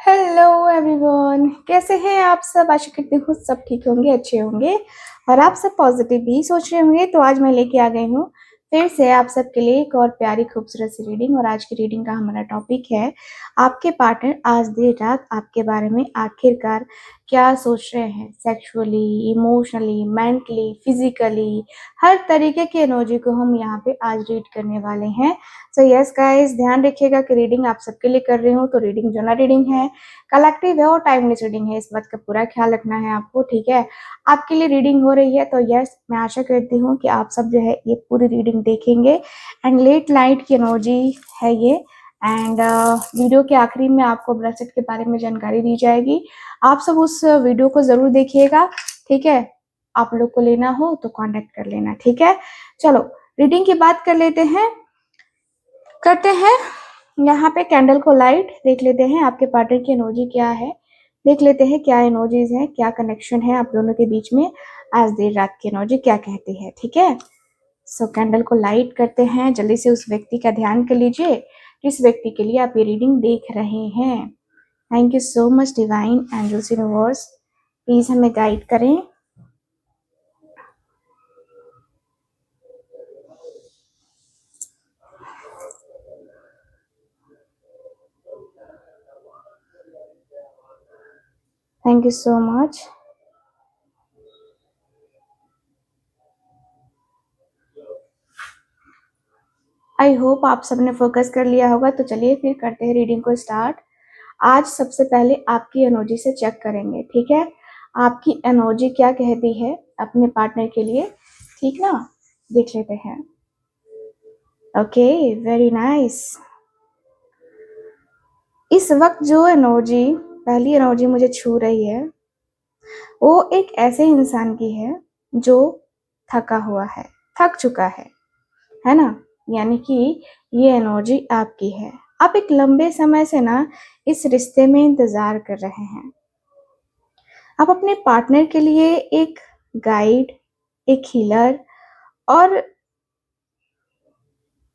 Hello everyone, कैसे हैं आप सब। आशा करती हूँ सब ठीक होंगे, अच्छे होंगे और आप सब पॉजिटिव भी सोच रहे होंगे। तो आज मैं लेके आ गई हूँ फिर से आप सबके लिए एक और प्यारी खूबसूरत सी रीडिंग। और आज की रीडिंग का हमारा टॉपिक है आपके पार्टनर आज देर रात आपके बारे में आखिरकार क्या सोच रहे हैं। सेक्सुअली, इमोशनली, मेंटली, फिजिकली, हर तरीके की एनर्जी को हम यहाँ पे आज रीड करने वाले हैं। सो यस गाइस, ध्यान रखिएगा कि रीडिंग आप सबके लिए कर रही हूँ, तो रीडिंग जनरल रीडिंग है, कलेक्टिव है और टाइमलेस रीडिंग है। इस बात का पूरा ख्याल रखना है आपको, ठीक है। आपके लिए रीडिंग हो रही है तो यस, मैं आशा करती हूँ कि आप सब जो है ये पूरी रीडिंग देखेंगे। एंड लेट नाइट की एनर्जी है ये। एंड वीडियो के आखिरी में आपको ब्रेसलेट के बारे में जानकारी दी जाएगी। आप सब उस वीडियो को जरूर देखिएगा, ठीक है। आप लोग को लेना हो तो कांटेक्ट कर लेना, ठीक है। चलो रीडिंग की बात करते हैं। यहाँ पे कैंडल को लाइट देख लेते हैं, आपके पार्टनर की एनर्जी क्या है, देख लेते हैं क्या एनर्जीज है, क्या कनेक्शन है आप दोनों के बीच में। आज देर रात की एनर्जी क्या कहती है, ठीक है। सो कैंडल को लाइट करते हैं, जल्दी से उस व्यक्ति का ध्यान कर लीजिए जिस व्यक्ति के लिए आप ये रीडिंग देख रहे हैं। Thank you so much divine angels universe, please हमें गाइड करें। Thank you so much. I hope आप सबने फोकस कर लिया होगा। तो चलिए फिर करते हैं रीडिंग को स्टार्ट। आज सबसे पहले आपकी एनर्जी से चेक करेंगे, ठीक है। आपकी एनर्जी क्या कहती है अपने पार्टनर के लिए, ठीक ना। देख लेते हैं। Okay, very nice. इस वक्त जो एनर्जी, पहली एनर्जी मुझे छू रही है वो एक ऐसे इंसान की है जो थका हुआ है, थक चुका है ना। यानी कि ये एनर्जी आपकी है। आप एक लंबे समय से ना इस रिश्ते में इंतजार कर रहे हैं। आप अपने पार्टनर के लिए एक गाइड, एक हीलर और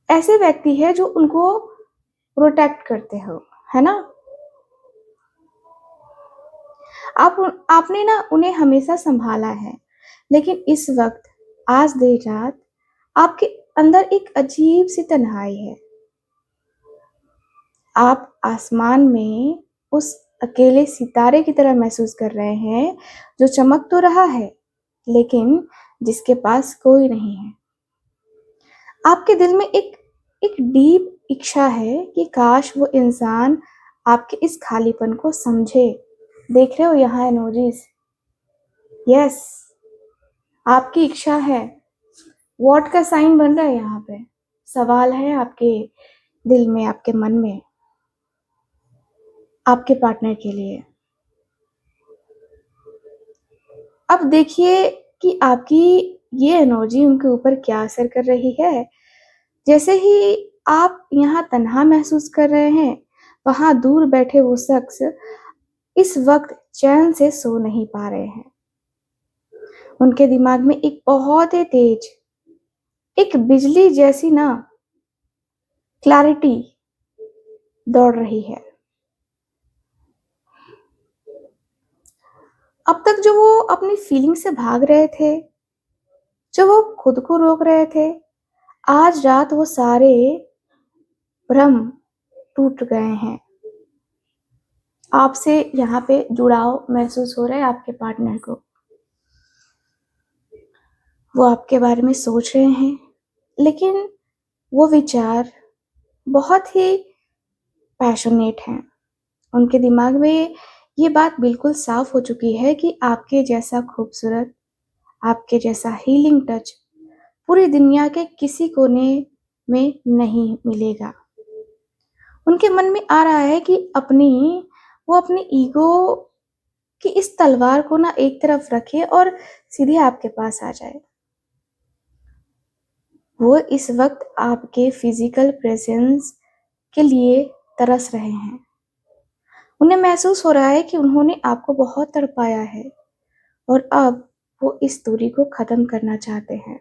ऐसे व्यक्ति है जो उनको प्रोटेक्ट करते हो, है ना। आपने ना उन्हें हमेशा संभाला है, लेकिन इस वक्त आज देर रात आपके अंदर एक अजीब सी तन्हाई है। आप आसमान में उस अकेले सितारे की तरह महसूस कर रहे हैं जो चमक तो रहा है लेकिन जिसके पास कोई नहीं है। आपके दिल में एक एक डीप इच्छा है कि काश वो इंसान आपके इस खालीपन को समझे। देख रहे हो यहाँ एनर्जीज, यस, आपकी इच्छा है। वॉट का साइन बन रहा है यहाँ पे, सवाल है आपके दिल में, आपके मन में, आपके पार्टनर के लिए। अब देखिए कि आपकी ये एनर्जी उनके ऊपर क्या असर कर रही है। जैसे ही आप यहाँ तन्हा महसूस कर रहे हैं, वहां दूर बैठे वो शख्स इस वक्त चैन से सो नहीं पा रहे हैं। उनके दिमाग में एक बहुत ही तेज, एक बिजली जैसी ना क्लैरिटी दौड़ रही है। अब तक जो वो अपनी फीलिंग से भाग रहे थे, जो वो खुद को रोक रहे थे, आज रात वो सारे भ्रम टूट गए हैं। आपसे यहाँ पे जुड़ाव महसूस हो रहा है आपके पार्टनर को। वो आपके बारे में सोच रहे हैं, लेकिन वो विचार बहुत ही पैशनेट हैं। उनके दिमाग में ये बात बिल्कुल साफ हो चुकी है कि आपके जैसा खूबसूरत, आपके जैसा हीलिंग टच पूरी दुनिया के किसी कोने में नहीं मिलेगा। उनके मन में आ रहा है कि वो अपनी ईगो की इस तलवार को ना एक तरफ रखे और सीधे आपके पास आ जाए। वो इस वक्त आपके फिजिकल प्रेजेंस के लिए तरस रहे हैं। उन्हें महसूस हो रहा है कि उन्होंने आपको बहुत तड़पाया है और अब वो इस दूरी को खत्म करना चाहते हैं।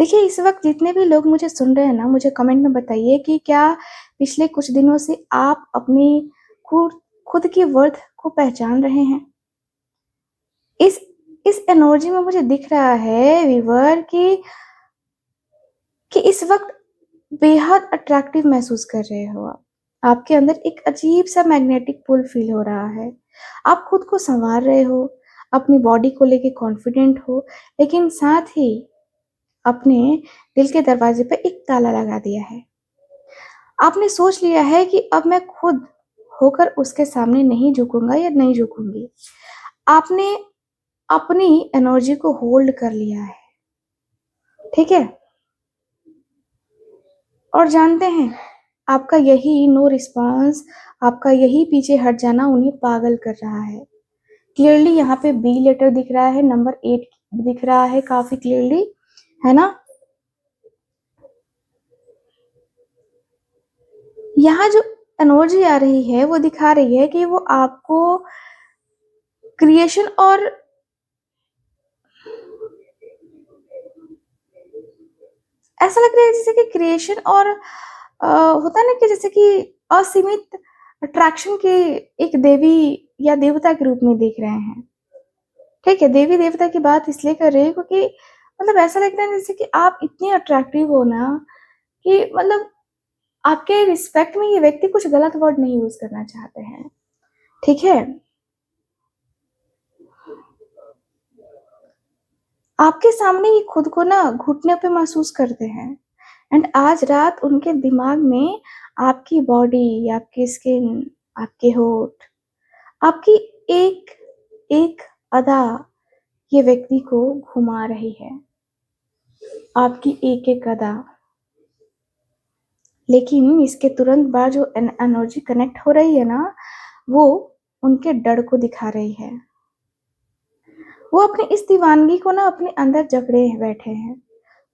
देखिए, इस वक़्त जितने भी लोग मुझे सुन रहे हैं ना, मुझे कमेंट में बताइए कि क्या पिछले कुछ दिनों से आप अपनी खुद खुद की वर्थ को पहचान रहे हैं? इस इस एनर्जी में मुझे दिख रहा है व्यूअर कि इस वक़्त बेहद अट्रैक्टिव महसूस कर रहे हो आप। आपके अंदर एक अजीब-सा मैग्नेटिक पुल फ़ील हो रहा है। आप खुद को सँवार रहे हो, अपनी बॉडी को लेके कॉन्फिडेंट हो, लेकिन साथ ही अपने दिल के दरवाजे पे एक ताला लगा दिया है। आपने सोच लिया है कि अब मैं खुद होकर उसके सामने नहीं झुकूँगा या नहीं झुकूँगी। आपने अपनी एनर्जी को होल्ड कर लिया है, ठीक है? और जानते हैं, आपका यही नो रिस्पॉन्स, आपका यही पीछे हट जाना उन्हें पागल कर रहा है। क्लियरली यहाँ पे बी लेटर दिख रहा है, नंबर 8 दिख रहा है काफ़ी क्लियरली, है ना? यहाँ जो एनर्जी आ रही है, वो दिखा रही है कि वो आपको क्रिएशन और ऐसा लग रहा है जैसे कि क्रिएशन और होता है ना कि जैसे कि असीमित अट्रैक्शन के एक देवी या देवता के रूप में देख रहे हैं। ठीक है, देवी देवता की बात इसलिए कर रही हूँ क्योंकि मतलब ऐसा लग रहा है जैसे कि आप इतने अट्रैक्टिव हो ना कि मतलब आपके रिस्पेक्ट में ये व्यक्ति कुछ गलत वर्ड नहीं यूज करना चाहते हैं। ठीक है, आपके सामने ही खुद को ना घुटने पे महसूस करते हैं एंड आज रात उनके दिमाग में आपकी बॉडी, आपकी स्किन, आपके होठ, आपकी एक एक अदा ये व्यक्ति को घुमा रही है, आपकी एक एक अदा। लेकिन इसके तुरंत बाद जो एनर्जी कनेक्ट हो रही है ना, वो उनके डर को दिखा रही है। वो अपनी इस दीवानगी को ना अपने अंदर जकड़े बैठे हैं।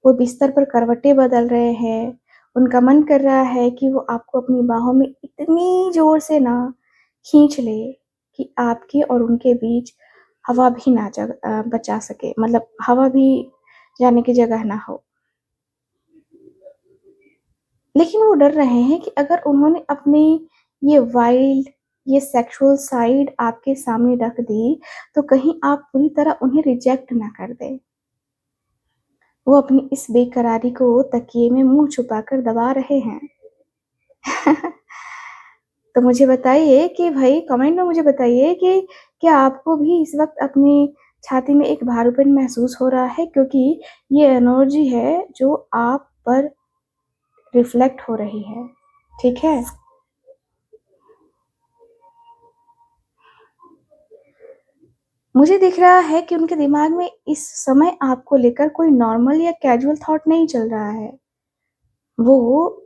वो बिस्तर पर करवटें बदल रहे हैं। उनका मन कर रहा है कि वो आपको अपनी बाहों में इतनी जोर से ना खींच ले कि आपके और उनके बीच हवा भी ना बचा सके, मतलब हवा भी जाने की जगह ना हो। लेकिन वो डर रहे हैं कि अगर उन्होंने अपनी ये वाइल्ड, ये सेक्सुअल साइड आपके सामने रख दी, तो कहीं आप पूरी तरह उन्हें रिजेक्ट ना कर दें। वो अपनी इस बेकरारी को तकिए में मुँह छुपाकर दबा रहे हैं। तो मुझे बताइए कि भाई कमेंट में मुझे बताइए कि क्या आपको भी इस वक़्त अपनी छाती में एक भारीपन महसूस हो रहा है? क्योंकि ये एनर्जी है जो आप पर रिफ्लेक्ट हो रही है, ठीक है? मुझे दिख रहा है कि उनके दिमाग में इस समय आपको लेकर कोई नॉर्मल या कैजुअल थॉट नहीं चल रहा है। वो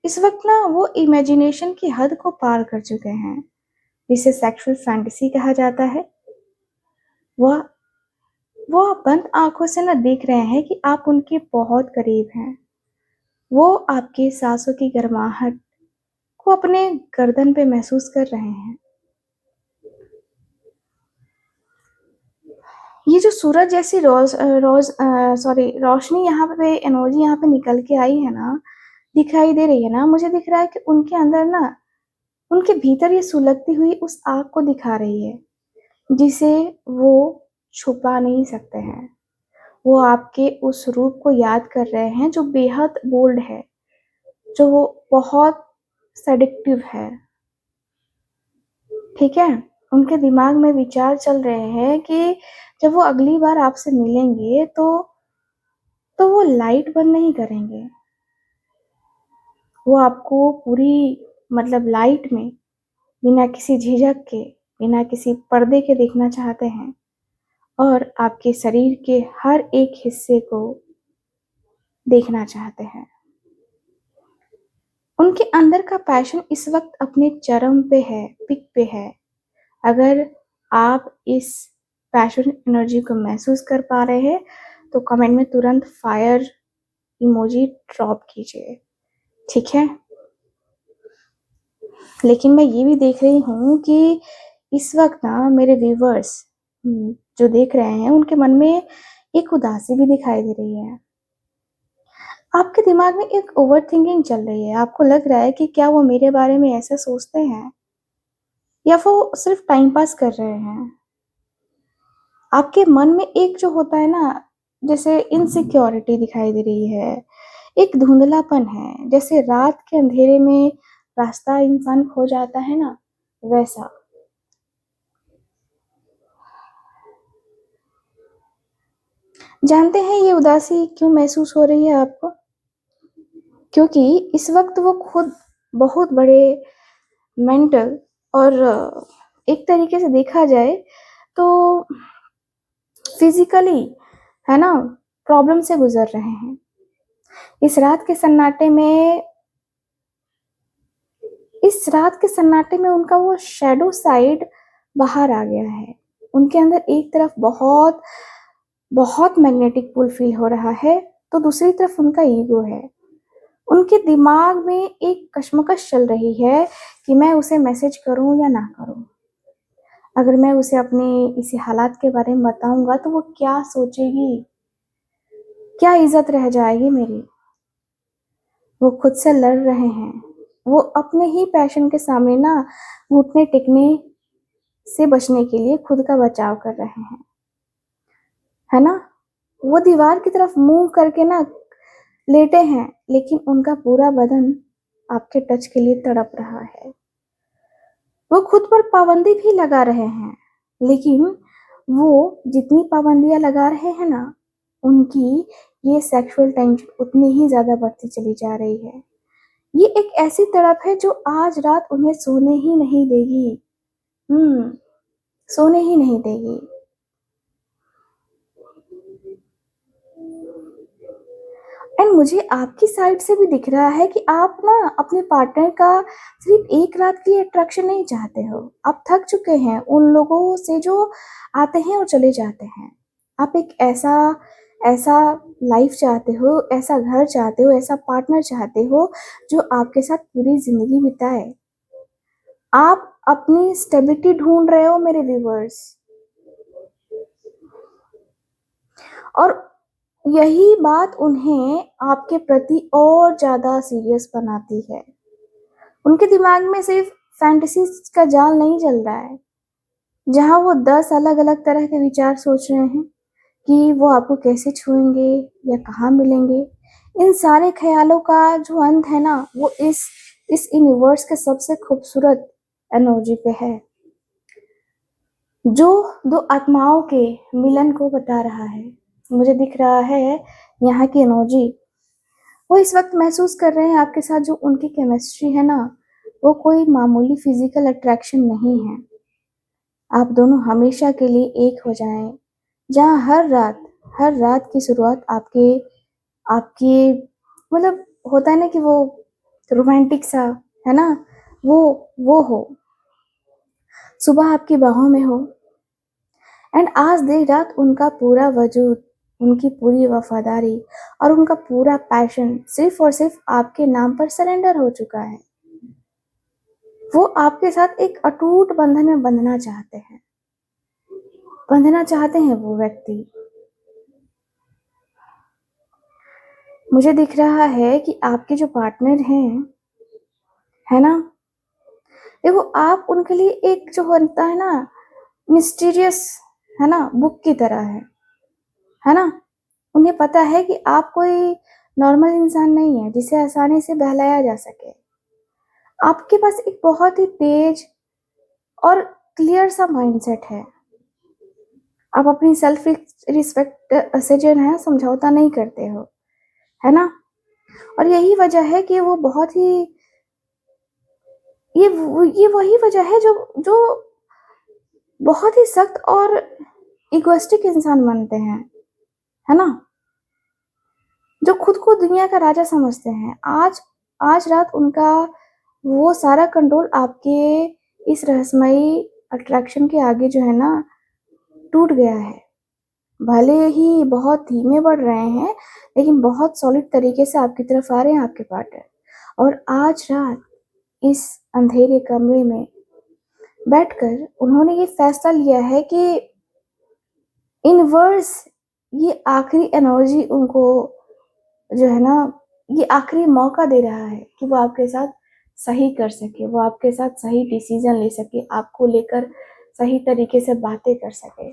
इस वक़्त ना वो इमेजिनेशन की हद को पार कर चुके हैं, जिसे सेक्सुअल फैंटेसी कहा जाता है। वह वो बंद आँखों से ना देख रहे हैं कि आप उनके बहुत करीब हैं। वो आपकी साँसों की गर्माहट को अपने गर्दन पे महसूस कर रहे हैं। ये जो सूरज जैसी रोशनी यहाँ पे एनर्जी यहाँ पे निकल के आई है ना, दिखाई दे रही है ना, मुझे दिख रहा है कि उनके अंदर ना, उनके भीतर ये सुलगती हुई उस आग को दिखा रही है, जिसे वो छुपा नहीं सकते हैं। वो आपके उस रूप को याद कर रहे हैं जो बेहद बोल्ड है, जो बहुत सेडक्टिव है, ठीक है? उनके दिमाग में विचार चल रहे हैं कि जब वो अगली बार आपसे मिलेंगे तो वो लाइट बंद नहीं करेंगे। वो आपको पूरी मतलब लाइट में बिना किसी झिझक के, बिना किसी पर्दे के देखना चाहते हैं और आपके शरीर के हर एक हिस्से को देखना चाहते हैं। उनके अंदर का पैशन इस वक़्त अपने चरम पे है, पीक पे है। अगर आप इस पैशन एनर्जी को महसूस कर पा रहे हैं, तो कमेंट में तुरंत फायर इमोजी ड्रॉप कीजिए, ठीक है? लेकिन मैं ये भी देख रही हूँ कि इस वक़्त ना मेरे व्यूअर्स जो देख रहे हैं, उनके मन में एक उदासी भी दिखाई दे रही है। आपके दिमाग में एक ओवरथिंकिंग चल रही है। आपको लग रहा है कि क्या वो मेरे बारे में ऐसा सोचते हैं या वो सिर्फ टाइम पास कर रहे हैं। आपके मन में एक जो होता है ना, जैसे इनसिक्योरिटी दिखाई दे रही है, एक धुंधलापन है, जैसे रात के अंधेरे में रास्ता इंसान खो जाता है ना, वैसा। जानते हैं ये उदासी क्यों महसूस हो रही है आपको? क्योंकि इस वक्त वो खुद बहुत बड़े मेंटल और एक तरीके से देखा जाए तो फिजिकली, है ना, प्रॉब्लम से गुजर रहे हैं। इस रात के सन्नाटे में उनका वो शैडो साइड बाहर आ गया है। उनके अंदर एक तरफ बहुत बहुत मैग्नेटिक पुल फील हो रहा है, तो दूसरी तरफ उनका ईगो है। उनके दिमाग में एक कश्मकश चल रही है कि मैं उसे मैसेज करूं या ना करूं। अगर मैं उसे अपने इसी हालात के बारे में बताऊंगा तो वो क्या सोचेगी, क्या इज्जत रह जाएगी मेरी। वो खुद से लड़ रहे हैं। वो अपने ही पैशन के सामने ना घुटने टेकने से बचने के लिए खुद का बचाव कर रहे हैं, है ना। वो दीवार की तरफ मुंह करके ना लेटे हैं, लेकिन उनका पूरा बदन आपके टच के लिए तड़प रहा है। वो खुद पर पाबंदी भी लगा रहे हैं, लेकिन वो जितनी पाबंदियां लगा रहे हैं ना, उनकी ये सेक्सुअल टेंशन उतनी ही ज्यादा बढ़ती चली जा रही है। ये एक ऐसी तड़प है जो आज रात उन्हें सोने ही नहीं देगी। सोने ही नहीं देगी। एंड मुझे आपकी साइड से भी दिख रहा है कि आप ना अपने पार्टनर का सिर्फ एक रात की अट्रैक्शन नहीं चाहते हो। आप थक चुके हैं उन लोगों से जो आते हैं और चले जाते हैं। आप एक ऐसा ऐसा लाइफ चाहते हो, ऐसा घर चाहते हो, ऐसा पार्टनर चाहते हो जो आपके साथ पूरी जिंदगी बिताए। आप अपनी स्टेबिलिटी ढूंढ रहे हो मेरे व्यूवर्स, और यही बात उन्हें आपके प्रति और ज्यादा सीरियस बनाती है। उनके दिमाग में सिर्फ फैंटेसी का जाल नहीं चल रहा है, जहां वो 10 अलग अलग तरह के विचार सोच रहे हैं कि वो आपको कैसे छुएंगे या कहाँ मिलेंगे। इन सारे ख्यालों का जो अंत है ना, वो इस यूनिवर्स के सबसे खूबसूरत एनर्जी पे है, जो दो आत्माओं के मिलन को बता रहा है। मुझे दिख रहा है यहाँ की एनर्जी। वो इस वक्त महसूस कर रहे हैं आपके साथ जो उनकी केमिस्ट्री है ना, वो कोई मामूली फिजिकल अट्रैक्शन नहीं है। आप दोनों हमेशा के लिए एक हो जाएं, जहाँ हर रात की शुरुआत आपके आपके मतलब होता है ना कि वो रोमांटिक सा, है ना, वो हो, सुबह आपकी बाहों में हो। एंड आज देर रात उनका पूरा वजूद, उनकी पूरी वफादारी और उनका पूरा पैशन सिर्फ और सिर्फ आपके नाम पर सरेंडर हो चुका है। वो आपके साथ एक अटूट बंधन में बंधना चाहते हैं वो व्यक्ति। मुझे दिख रहा है कि आपके जो पार्टनर हैं, है ना, देखो आप उनके लिए एक जो होता है ना मिस्टीरियस, है ना, बुक की तरह है ना। उन्हें पता है कि आप कोई नॉर्मल इंसान नहीं है जिसे आसानी से बहलाया जा सके। आपके पास एक बहुत ही तेज और क्लियर सा माइंडसेट है। आप अपनी सेल्फ रिस्पेक्ट से जो है समझौता नहीं करते हो, है ना। और यही वजह है कि वो बहुत ही ये वही वजह है जो बहुत ही सख्त और इगोइस्टिक इंसान बनते हैं, है ना, जो खुद को दुनिया का राजा समझते हैं। आज रात उनका वो सारा कंट्रोल आपके इस रहस्यमयी अट्रैक्शन के आगे जो है ना टूट गया है। भले ही बहुत धीमे बढ़ रहे हैं, लेकिन बहुत सॉलिड तरीके से आपकी तरफ आ रहे हैं आपके पार्टनर। और आज रात इस अंधेरे कमरे में बैठकर उन्होंने ये फैसला लिया है कि यूनिवर्स ये आखिरी एनर्जी उनको जो है ना ये आखिरी मौका दे रहा है कि वो आपके साथ सही कर सके, वो आपके साथ सही डिसीजन ले सके, आपको लेकर सही तरीके से बातें कर सके।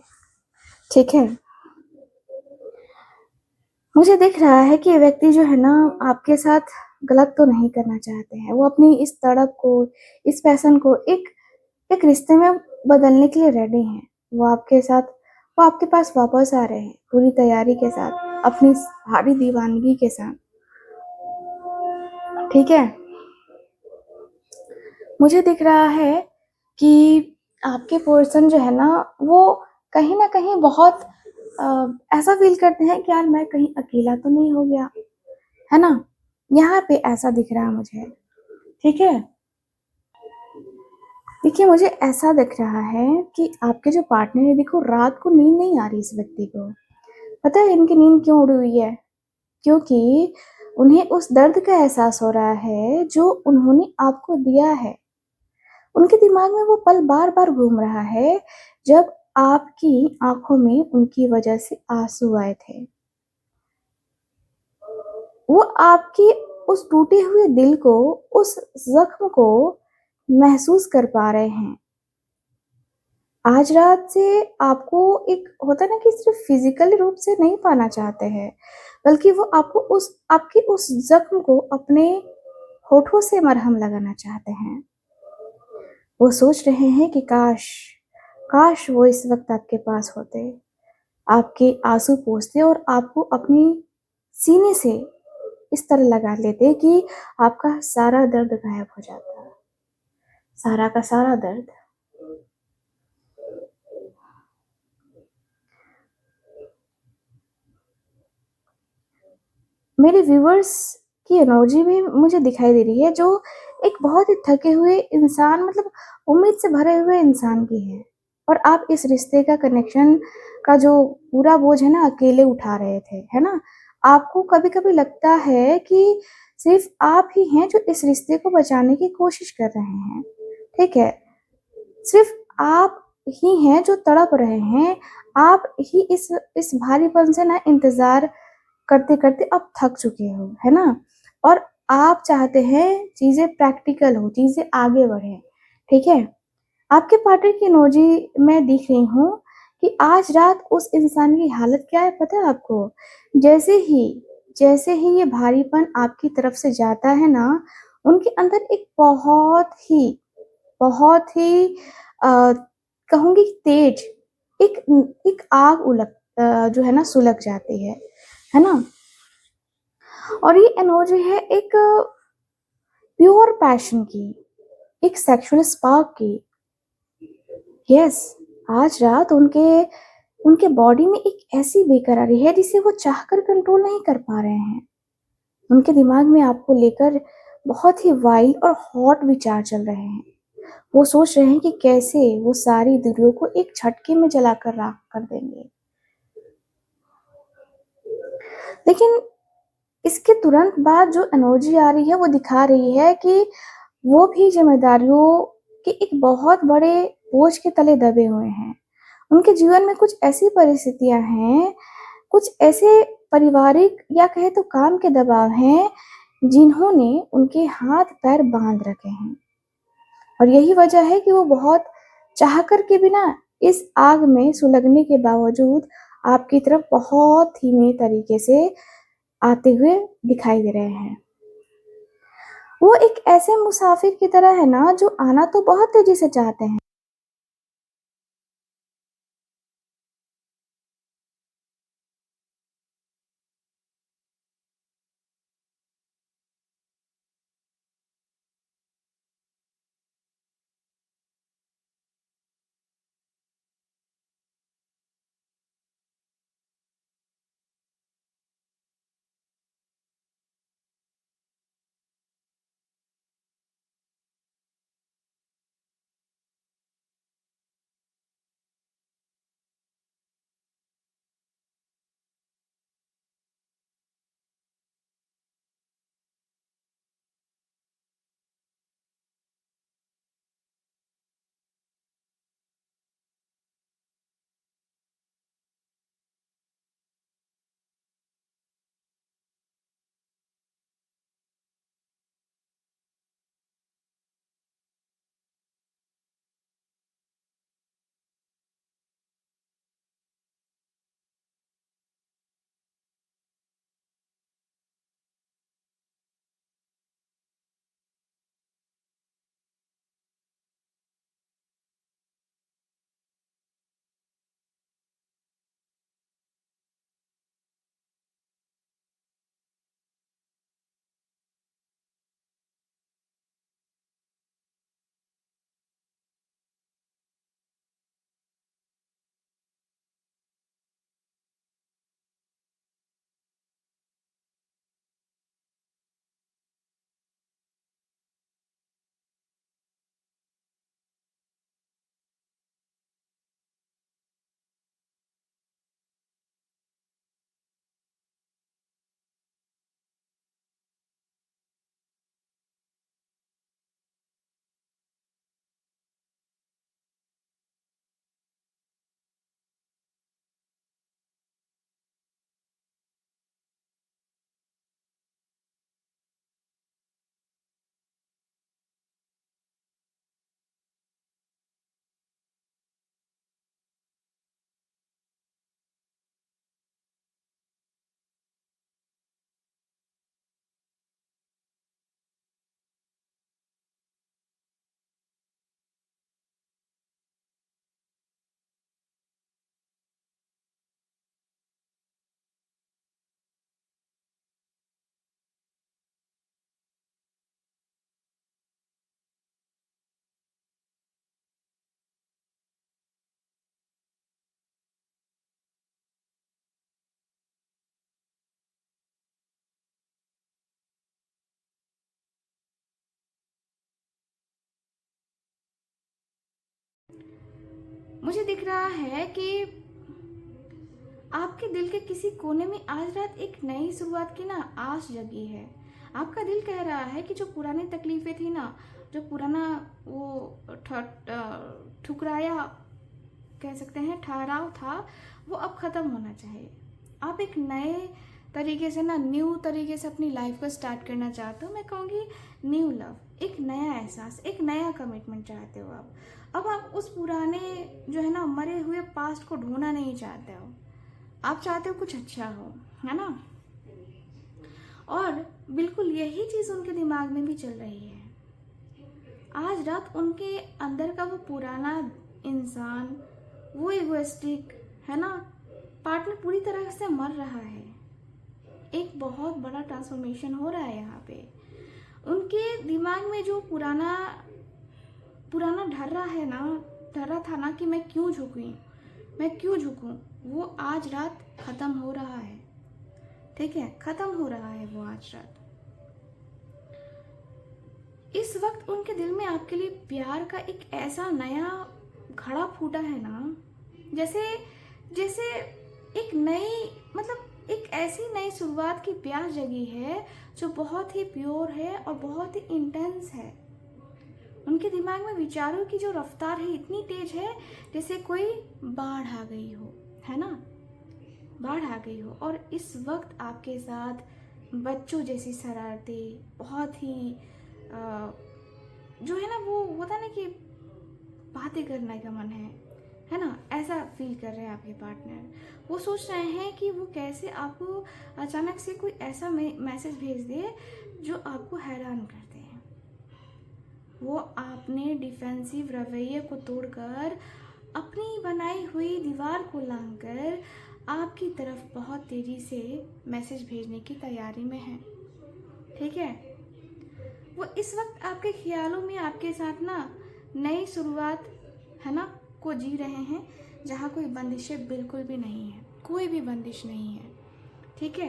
ठीक है, मुझे दिख रहा है कि ये व्यक्ति जो है ना आपके साथ गलत तो नहीं करना चाहते हैं। वो अपनी इस तड़प को, इस पैशन को एक एक रिश्ते में बदलने के लिए रेडी हैं। वो आपके साथ, वो आपके पास वापस आ रहे हैं पूरी तैयारी के साथ, अपनी सारी दीवानगी के साथ। ठीक है, मुझे दिख रहा है कि आपके पर्सन जो है ना वो कहीं ना कहीं बहुत ऐसा फील करते हैं कि यार मैं कहीं अकेला तो नहीं हो गया, है ना। यहाँ पे ऐसा दिख रहा है मुझे। ठीक है, देखिए मुझे ऐसा दिख रहा है कि आपके जो पार्टनर है, देखो रात को नींद नहीं आ रही इस व्यक्ति को। पता है इनकी नींद क्यों उड़ी हुई है? क्योंकि उन्हें उस दर्द का एहसास हो रहा है जो उन्होंने आपको दिया है। उनके दिमाग में वो पल बार बार घूम रहा है जब आपकी आंखों में उनकी वजह से आंसू आए थे। वो आपकी उस टूटे हुए दिल को, उस जख्म को महसूस कर पा रहे हैं। आज रात से आपको एक होता है ना कि सिर्फ फिजिकल रूप से नहीं पाना चाहते हैं, बल्कि वो आपको उस आपकी उस जख्म को अपने होठों से मरहम लगाना चाहते हैं। वो सोच रहे हैं कि काश काश वो इस वक्त आपके पास होते, आपके आंसू पोंछते और आपको अपनी सीने से इस तरह लगा लेते कि आपका सारा दर्द गायब हो जाता, सारा का सारा दर्द। मेरे व्यूअर्स की एनर्जी भी मुझे दिखाई दे रही है जो एक बहुत ही थके हुए इंसान, मतलब उम्मीद से भरे हुए इंसान की है। और आप इस रिश्ते का कनेक्शन का जो पूरा बोझ है ना अकेले उठा रहे थे, है ना। आपको कभी कभी लगता है कि सिर्फ आप ही हैं जो इस रिश्ते को बचाने की कोशिश कर रहे हैं। ठीक है, सिर्फ आप ही हैं जो तड़प रहे हैं। आप ही इस भारीपन से ना इंतजार करते करते अब थक चुके हो, है ना। और आप चाहते हैं चीजें प्रैक्टिकल हो, चीजें आगे बढ़े। ठीक है, आपके पार्टनर की एनर्जी मैं देख रही हूँ कि आज रात उस इंसान की हालत क्या है पता है आपको? जैसे ही ये भारीपन आपकी तरफ से जाता है ना, उनके अंदर एक बहुत ही कहूंगी तेज एक एक आग जो है ना सुलग जाती है ना। और ये एनर्जी है एक प्योर पैशन की, एक सेक्सुअल स्पार्क की। यस, आज रात उनके उनके बॉडी में एक ऐसी बेकरारी है जिसे वो चाहकर कंट्रोल नहीं कर पा रहे हैं। उनके दिमाग में आपको लेकर बहुत ही वाइल्ड और हॉट विचार चल रहे हैं। वो सोच रहे हैं कि कैसे वो सारी दूरियों को एक झटके में जलाकर राख कर देंगे। लेकिन इसके तुरंत बाद जो एनर्जी आ रही है वो दिखा रही है कि वो भी जिम्मेदारियों के एक बहुत बड़े बोझ के तले दबे हुए हैं। उनके जीवन में कुछ ऐसी परिस्थितियां हैं, कुछ ऐसे पारिवारिक या कहे तो काम के दबाव हैं जिन्होंने उनके हाथ पैर बांध रखे हैं। और यही वजह है कि वो बहुत चाह कर के बिना इस आग में सुलगने के बावजूद आपकी तरफ बहुत धीमे तरीके से आते हुए दिखाई दे रहे हैं। वो एक ऐसे मुसाफिर की तरह है ना जो आना तो बहुत तेजी से चाहते हैं, मुझे दिख रहा है कि आपके दिल के किसी कोने में आज रात एक नई शुरुआत की ना आस जगी है। आपका दिल कह रहा है कि जो पुरानी तकलीफें थी ना, जो पुराना वो ठुकराया कह सकते हैं ठहराव था, वो अब ख़त्म होना चाहिए। आप एक नए तरीके से ना, न्यू तरीके से अपनी लाइफ को स्टार्ट करना चाहते हो। मैं कहूँगी न्यू लव, एक नया एहसास, एक नया कमिटमेंट चाहते हो आप। अब आप उस पुराने जो है ना मरे हुए पास्ट को ढूंढना नहीं चाहते हो। आप चाहते हो कुछ अच्छा हो, है ना। और बिल्कुल यही चीज़ उनके दिमाग में भी चल रही है। आज रात उनके अंदर का वो पुराना इंसान, वो इगोइस्टिक है ना पार्टनर पूरी तरह से मर रहा है। एक बहुत बड़ा ट्रांसफॉर्मेशन हो रहा है यहाँ पे। उनके दिमाग में जो पुराना ढर रहा है ना, डर रहा था ना कि मैं क्यों झुकूं, वो आज रात खत्म हो रहा है। ठीक है, खत्म हो रहा है वो आज रात। इस वक्त उनके दिल में आपके लिए प्यार का एक ऐसा नया घड़ा फूटा है ना, जैसे एक नई, मतलब एक ऐसी नई शुरुआत की प्यास जगी है जो बहुत ही प्योर है और बहुत ही इंटेंस है। उनके दिमाग में विचारों की जो रफ्तार है इतनी तेज है जैसे कोई बाढ़ आ गई हो, है ना, बाढ़ आ गई हो। और इस वक्त आपके साथ बच्चों जैसी शरारतें, बहुत ही जो है ना वो होता ना कि बातें करने का मन है ना, ऐसा फील कर रहे हैं आपके पार्टनर। वो सोच रहे हैं कि वो कैसे आपको अचानक से कोई ऐसा मैसेज भेज दे जो आपको हैरान कर दे। वो आपने डिफेंसिव रवैये को तोड़कर अपनी बनाई हुई दीवार को लांघकर आपकी तरफ बहुत तेजी से मैसेज भेजने की तैयारी में है। ठीक है, वो इस वक्त आपके ख्यालों में आपके साथ ना नई शुरुआत है ना को जी रहे हैं, जहाँ कोई बंदिशें बिल्कुल भी नहीं है, कोई भी बंदिश नहीं है। ठीक है,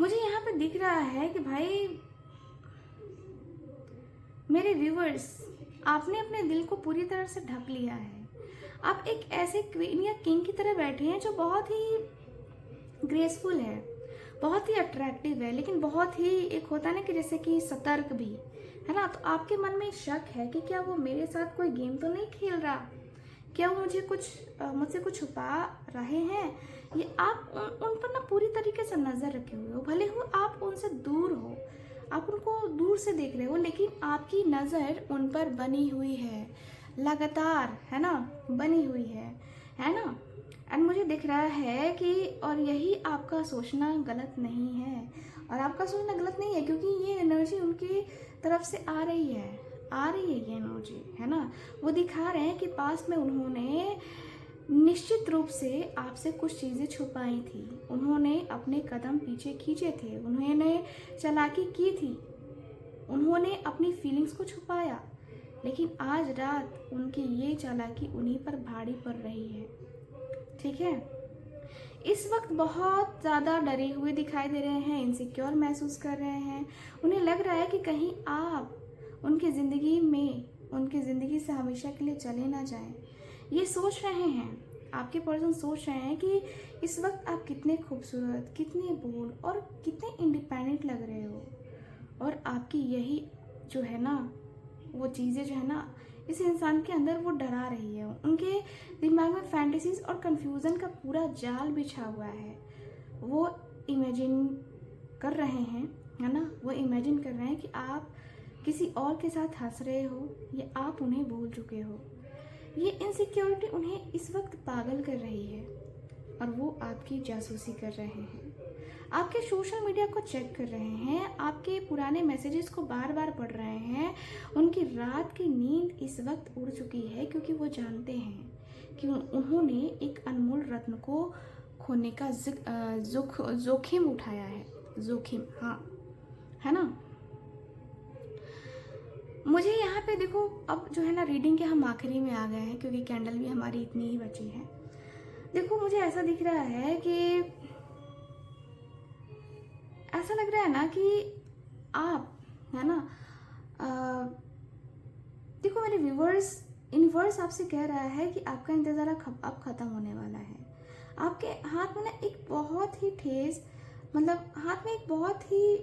मुझे यहाँ पे दिख रहा है कि भाई मेरे व्यूवर्स, आपने अपने दिल को पूरी तरह से ढक लिया है। आप एक ऐसे क्वीन या किंग की तरह बैठे हैं जो बहुत ही ग्रेसफुल है, बहुत ही अट्रैक्टिव है, लेकिन बहुत ही एक होता है ना कि जैसे कि सतर्क भी है ना। तो आपके मन में शक है कि क्या वो मेरे साथ कोई गेम तो नहीं खेल रहा, क्या वो मुझसे कुछ छुपा रहे हैं। ये आप उन पर ना पूरी तरीके से नजर रखे हुए हो। भले हो आप उनसे दूर हो, आप उनको दूर से देख रहे हो, लेकिन आपकी नज़र उन पर बनी हुई है लगातार, है ना, बनी हुई है ना। एंड मुझे दिख रहा है कि और यही आपका सोचना गलत नहीं है, और आपका सोचना गलत नहीं है क्योंकि ये एनर्जी उनकी तरफ से आ रही है ये एनर्जी, है ना। वो दिखा रहे हैं कि पास्ट में उन्होंने निश्चित रूप से आपसे कुछ चीज़ें छुपाई थी, उन्होंने अपने कदम पीछे खींचे थे, उन्होंने चालाकी की थी, उन्होंने अपनी फीलिंग्स को छुपाया, लेकिन आज रात उनकी ये चालाकी उन्हीं पर भारी पड़ रही है। ठीक है, इस वक्त बहुत ज़्यादा डरे हुए दिखाई दे रहे हैं, इनसिक्योर महसूस कर रहे हैं। उन्हें लग रहा है कि कहीं आप उनकी ज़िंदगी से हमेशा के लिए चले ना जाएं। ये सोच रहे हैं, आपके पर्सन सोच रहे हैं कि इस वक्त आप कितने खूबसूरत, कितने बोल्ड और कितने इंडिपेंडेंट लग रहे हो। और आपकी यही जो है ना वो चीज़ें जो है ना इस इंसान के अंदर वो डरा रही है। उनके दिमाग में फैंटेसीज और कंफ्यूजन का पूरा जाल बिछा हुआ है। वो इमेजिन कर रहे हैं, है ना, वो इमेजिन कर रहे हैं कि आप किसी और के साथ हंस रहे हो या आप उन्हें भूल चुके हो। ये इनसिक्योरिटी उन्हें इस वक्त पागल कर रही है और वो आपकी जासूसी कर रहे हैं, आपके सोशल मीडिया को चेक कर रहे हैं, आपके पुराने मैसेजेस को बार बार पढ़ रहे हैं। उनकी रात की नींद इस वक्त उड़ चुकी है क्योंकि वो जानते हैं कि उन्होंने एक अनमोल रत्न को खोने का जोखिम उठाया है। जोखिम, हाँ, है ना। मुझे यहाँ पे देखो, अब जो है ना रीडिंग के हम आखिरी में आ गए हैं क्योंकि कैंडल भी हमारी इतनी ही बची है। देखो मुझे ऐसा दिख रहा है कि ऐसा लग रहा है ना कि आप, है ना, देखो मेरे व्यूवर्स, यूनिवर्स आपसे कह रहा है कि आपका इंतज़ार अब ख़त्म होने वाला है। आपके हाथ में ना एक बहुत ही ठेस, मतलब हाथ में एक बहुत ही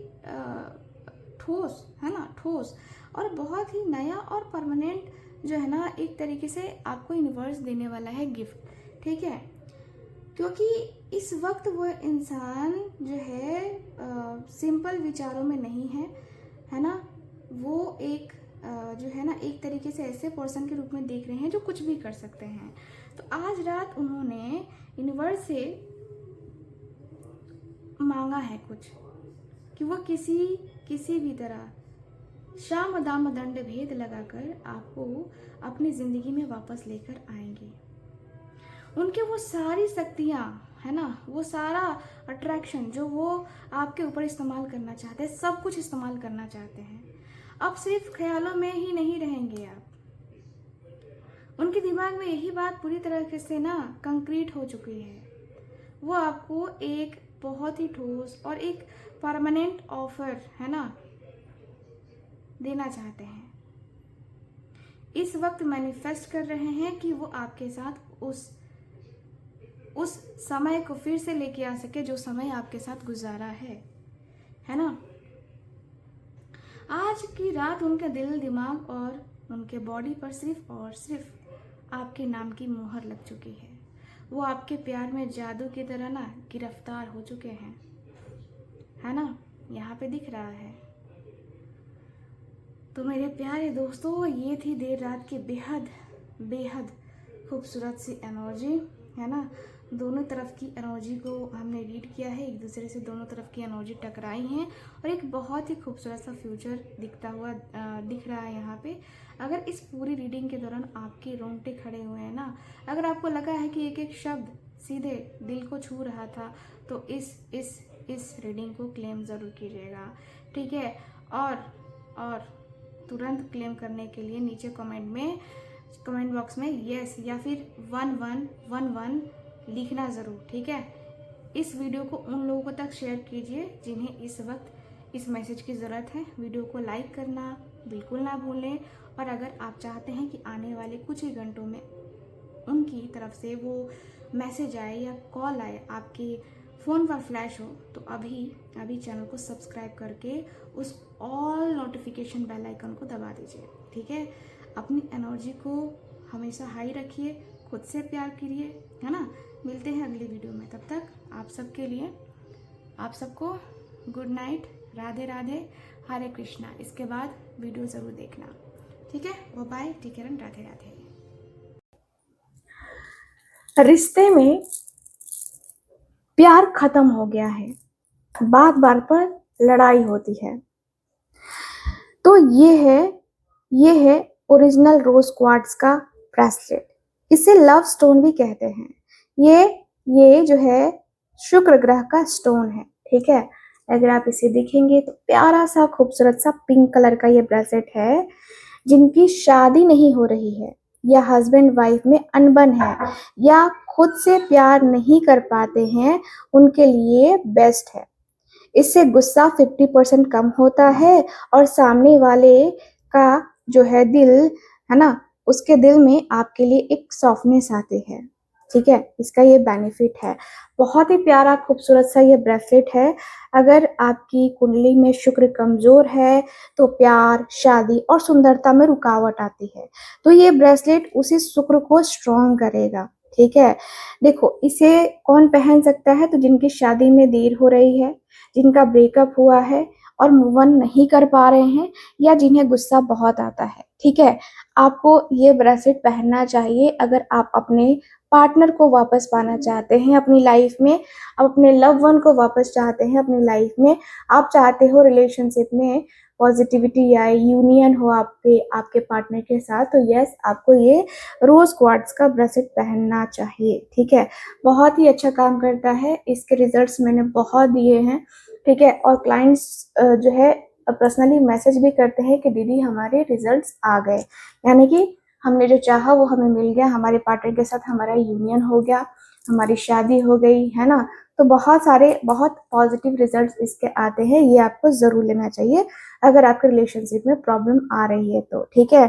ठोस है ना, ठोस और बहुत ही नया और परमानेंट जो है ना, एक तरीके से आपको यूनिवर्स देने वाला है गिफ्ट, ठीक है। क्योंकि इस वक्त वो इंसान जो है सिंपल विचारों में नहीं है ना। वो एक जो है ना, एक तरीके से ऐसे पर्सन के रूप में देख रहे हैं जो कुछ भी कर सकते हैं। तो आज रात उन्होंने यूनिवर्स से मांगा है कुछ, कि वो किसी भी तरह शाम दाम दंड भेद लगाकर आपको अपनी ज़िंदगी में वापस लेकर आएंगे। उनके वो सारी शक्तियाँ है ना, वो सारा अट्रैक्शन जो वो आपके ऊपर इस्तेमाल करना चाहते हैं, सब कुछ इस्तेमाल करना चाहते हैं। अब सिर्फ ख्यालों में ही नहीं रहेंगे आप। उनके दिमाग में यही बात पूरी तरह से ना कंक्रीट हो चुकी है। वो आपको एक बहुत ही ठोस और एक परमानेंट ऑफर है ना देना चाहते हैं। इस वक्त मैनिफेस्ट कर रहे हैं कि वो आपके साथ उस समय को फिर से लेके आ सके जो समय आपके साथ गुजारा है ना। आज की रात उनका दिल, दिमाग और उनके बॉडी पर सिर्फ और सिर्फ आपके नाम की मोहर लग चुकी है। वो आपके प्यार में जादू की तरह ना गिरफ्तार हो चुके हैं, है ना, यहाँ पे दिख रहा है। तो मेरे प्यारे दोस्तों, ये थी देर रात की बेहद बेहद खूबसूरत सी एनर्जी, है ना। दोनों तरफ की एनर्जी को हमने रीड किया है, एक दूसरे से दोनों तरफ की एनर्जी टकराई हैं और एक बहुत ही खूबसूरत सा फ्यूचर दिख रहा है यहाँ पे। अगर इस पूरी रीडिंग के दौरान आपके रोंगटे खड़े हुए हैं ना, अगर आपको लगा है कि एक एक शब्द सीधे दिल को छू रहा था, तो इस रीडिंग को क्लेम ज़रूर कीजिएगा, ठीक है। और तुरंत क्लेम करने के लिए नीचे कमेंट बॉक्स में यस या फिर 1111 लिखना ज़रूर, ठीक है। इस वीडियो को उन लोगों तक शेयर कीजिए जिन्हें इस वक्त इस मैसेज की ज़रूरत है। वीडियो को लाइक करना बिल्कुल ना भूलें। और अगर आप चाहते हैं कि आने वाले कुछ ही घंटों में उनकी तरफ से वो मैसेज आए या कॉल आए, आपके फ़ोन पर फ्लैश हो, तो अभी चैनल को सब्सक्राइब करके उस ऑल नोटिफिकेशन बेल आइकन को दबा दीजिए, ठीक है। अपनी एनर्जी को हमेशा हाई रखिए, खुद से प्यार करिए, है ना। मिलते हैं अगली वीडियो में, तब तक आप सबको गुड नाइट, राधे राधे, हरे कृष्णा। इसके बाद वीडियो ज़रूर देखना, ठीक है। Bye, take care and Radhe Radhe. रिश्ते में प्यार खत्म हो गया है, बात पर लड़ाई होती है। तो ये है ओरिजिनल रोज क्वार्ट्ज का ब्रेसलेट। इसे लव स्टोन भी कहते हैं। ये जो है शुक्र ग्रह का स्टोन है, ठीक है। अगर आप इसे देखेंगे तो प्यारा सा खूबसूरत सा पिंक कलर का ये ब्रेसलेट है। जिनकी शादी नहीं हो रही है या हस्बैंड वाइफ में अनबन है या खुद से प्यार नहीं कर पाते हैं, उनके लिए बेस्ट है। इससे गुस्सा 50% कम होता है और सामने वाले का जो है दिल, है ना, उसके दिल में आपके लिए एक सॉफ्टनेस आती है, ठीक है। इसका ये बेनिफिट है। बहुत ही प्यारा खूबसूरत सा ये ब्रेसलेट है। अगर आपकी कुंडली में शुक्र कमजोर है तो प्यार, शादी और सुंदरता में रुकावट आती है। तो ये ब्रेसलेट उसी शुक्र को स्ट्रॉन्ग करेगा, ठीक है। देखो, इसे कौन पहन सकता है? तो जिनकी शादी में देर हो रही है, जिनका ब्रेकअप हुआ है और मूव ऑन नहीं कर पा रहे हैं, या जिन्हें गुस्सा बहुत आता है, ठीक है। आपको ये ब्रेसलेट पहनना चाहिए अगर आप अपने पार्टनर को वापस पाना चाहते हैं अपनी लाइफ में, आप अपने लव वन को वापस चाहते हैं अपनी लाइफ में, आप चाहते हो रिलेशनशिप में पॉजिटिविटी आए, यूनियन हो आपके पार्टनर के साथ, तो यस, आपको ये रोज क्वार्ट्ज का ब्रेसलेट पहनना चाहिए, ठीक है। बहुत ही अच्छा काम करता है। इसके रिजल्ट्स मैंने बहुत दिए हैं, ठीक है। और क्लाइंट्स जो है पर्सनली मैसेज भी करते हैं कि दीदी हमारे रिजल्ट्स आ गए, यानी कि हमने जो चाहा वो हमें मिल गया, हमारे पार्टनर के साथ हमारा यूनियन हो गया, हमारी शादी हो गई, है ना। तो बहुत पॉजिटिव रिजल्ट्स इसके आते हैं। ये आपको ज़रूर लेना चाहिए अगर आपके रिलेशनशिप में प्रॉब्लम आ रही है तो, ठीक है।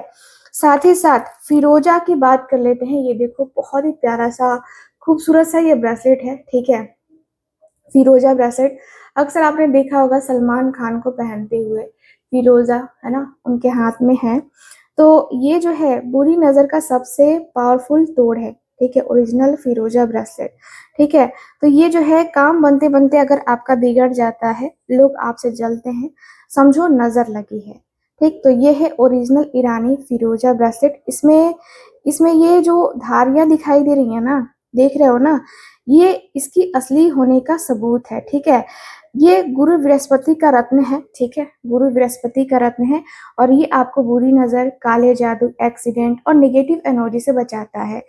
साथ ही साथ फिरोजा की बात कर लेते हैं। ये देखो बहुत ही प्यारा सा खूबसूरत सा ये ब्रेसलेट है, ठीक है। फिरोजा ब्रेसलेट अक्सर आपने देखा होगा सलमान खान को पहनते हुए, फिरोजा है ना उनके हाथ में है। तो ये जो है बुरी नजर का सबसे पावरफुल तोड़ है, ठीक है, ओरिजिनल फिरोजा ब्रेसलेट, ठीक है। तो ये जो है काम बनते बनते अगर आपका बिगड़ जाता है, लोग आपसे जलते हैं, समझो नजर लगी है, ठीक। तो ये है ओरिजिनल ईरानी फिरोजा ब्रेसलेट। इसमें इसमें ये जो धारियां दिखाई दे रही है ना, देख रहे हो ना, ये इसकी असली होने का सबूत है, ठीक है। ये गुरु बृहस्पति का रत्न है, ठीक है, गुरु बृहस्पति का रत्न है। और ये आपको बुरी नजर, काले जादू, एक्सीडेंट और नेगेटिव एनर्जी से बचाता है।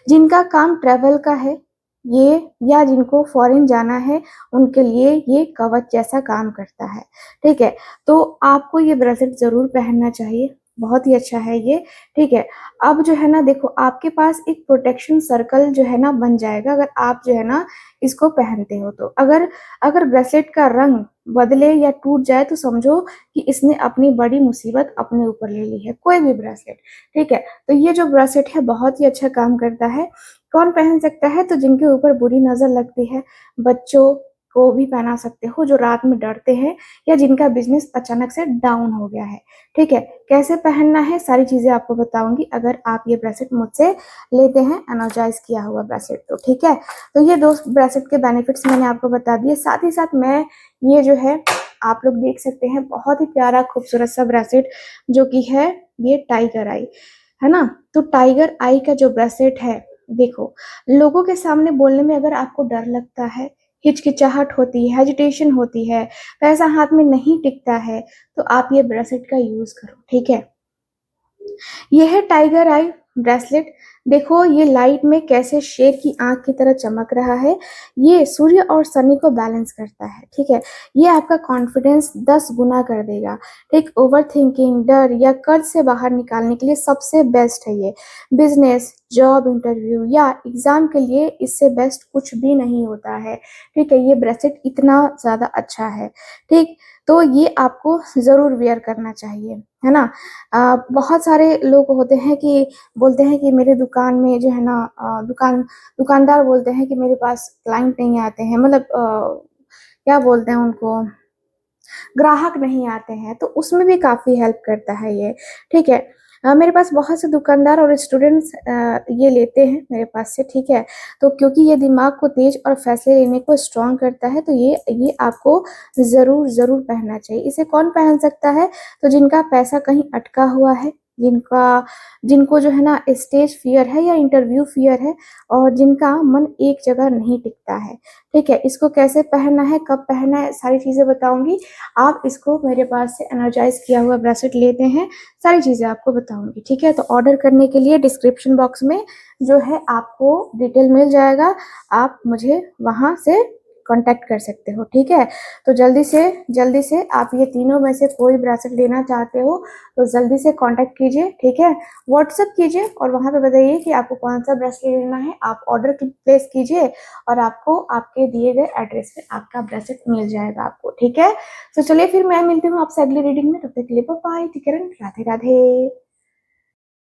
जिनका काम ट्रेवल का है ये, या जिनको फॉरेन जाना है, उनके लिए ये कवच जैसा काम करता है, ठीक है। तो आपको ये ब्रेसलेट जरूर पहनना चाहिए, बहुत ही अच्छा है ये, ठीक है। अब जो है ना देखो, आपके पास एक प्रोटेक्शन सर्कल जो है ना बन जाएगा अगर आप जो है ना इसको पहनते हो। तो अगर अगर ब्रेसलेट का रंग बदले या टूट जाए तो समझो कि इसने अपनी बड़ी मुसीबत अपने ऊपर ले ली है, कोई भी ब्रेसलेट, ठीक है। तो ये जो ब्रेसलेट है बहुत ही अच्छा काम करता है। कौन पहन सकता है? तो जिनके ऊपर बुरी नजर लगती है, बच्चों को भी पहना सकते हो जो रात में डरते हैं, या जिनका बिजनेस अचानक से डाउन हो गया है, ठीक है। कैसे पहनना है सारी चीजें आपको बताऊंगी अगर आप ये ब्रेसलेट मुझसे लेते हैं, एनर्जाइज किया हुआ ब्रेसलेट, तो ठीक है। तो ये दो ब्रेसलेट के बेनिफिट्स मैंने आपको बता दिए। साथ ही साथ मैं ये जो है आप लोग देख सकते हैं बहुत ही प्यारा खूबसूरत सा ब्रेसलेट जो कि है ये टाइगर आई, है ना। तो टाइगर आई का जो ब्रेसलेट है, देखो लोगों के सामने बोलने में अगर आपको डर लगता है, हिचकिचाहट होती है, हेजिटेशन होती है, पैसा हाथ में नहीं टिकता है, तो आप ये ब्रेसलेट का यूज करो, ठीक है। ये है टाइगर आई ब्रेसलेट। देखो ये लाइट में कैसे शेर की आंख की तरह चमक रहा है। ये सूर्य और शनि को बैलेंस करता है, ठीक है। ये आपका कॉन्फिडेंस 10 गुना कर देगा, ठीक। ओवर थिंकिंग, डर या कर्ज से बाहर निकालने के लिए सबसे बेस्ट है ये। बिजनेस, जॉब इंटरव्यू या एग्जाम के लिए इससे बेस्ट कुछ भी नहीं होता है, ठीक है। ये ब्रेसलेट इतना ज्यादा अच्छा है, ठीक। तो ये आपको जरूर वेयर करना चाहिए, है ना। बहुत सारे लोग होते हैं कि बोलते हैं कि मेरे दुकान में जो है ना दुकानदार बोलते हैं कि मेरे पास क्लाइंट नहीं आते हैं, मतलब क्या बोलते हैं उनको, ग्राहक नहीं आते हैं, तो उसमें भी काफी हेल्प करता है ये, ठीक है। मेरे पास बहुत से दुकानदार और स्टूडेंट्स ये लेते हैं मेरे पास से, ठीक है। तो क्योंकि ये दिमाग को तेज और फैसले लेने को स्ट्रांग करता है, तो ये आपको जरूर जरूर पहनना चाहिए। इसे कौन पहन सकता है? तो जिनका पैसा कहीं अटका हुआ है, जिनका जिनको जो है ना स्टेज फियर है या इंटरव्यू फियर है, और जिनका मन एक जगह नहीं टिकता है, ठीक है। इसको कैसे पहनना है, कब पहनना है, सारी चीजें बताऊंगी। आप इसको मेरे पास से एनर्जाइज किया हुआ ब्रेसलेट लेते हैं, सारी चीजें आपको बताऊंगी, ठीक है। तो ऑर्डर करने के लिए डिस्क्रिप्शन बॉक्स में जो है आपको डिटेल मिल जाएगा, आप मुझे वहां से कांटेक्ट कर सकते हो, ठीक है। तो जल्दी से आप ये तीनों में से कोई ब्रेसलेट लेना चाहते हो तो जल्दी से कांटेक्ट कीजिए, ठीक है। व्हाट्सएप कीजिए और वहां पे बताइए कि आपको कौन सा ब्रेसलेट लेना है, आप ऑर्डर प्लेस कीजिए और आपको आपके दिए गए एड्रेस पे आपका ब्रेसलेट मिल जाएगा आपको, ठीक है। तो चलिए फिर मैं मिलती हूँ आपसे अगली रीडिंग में, तब तक के लिए bye bye, take care, Radhe Radhe.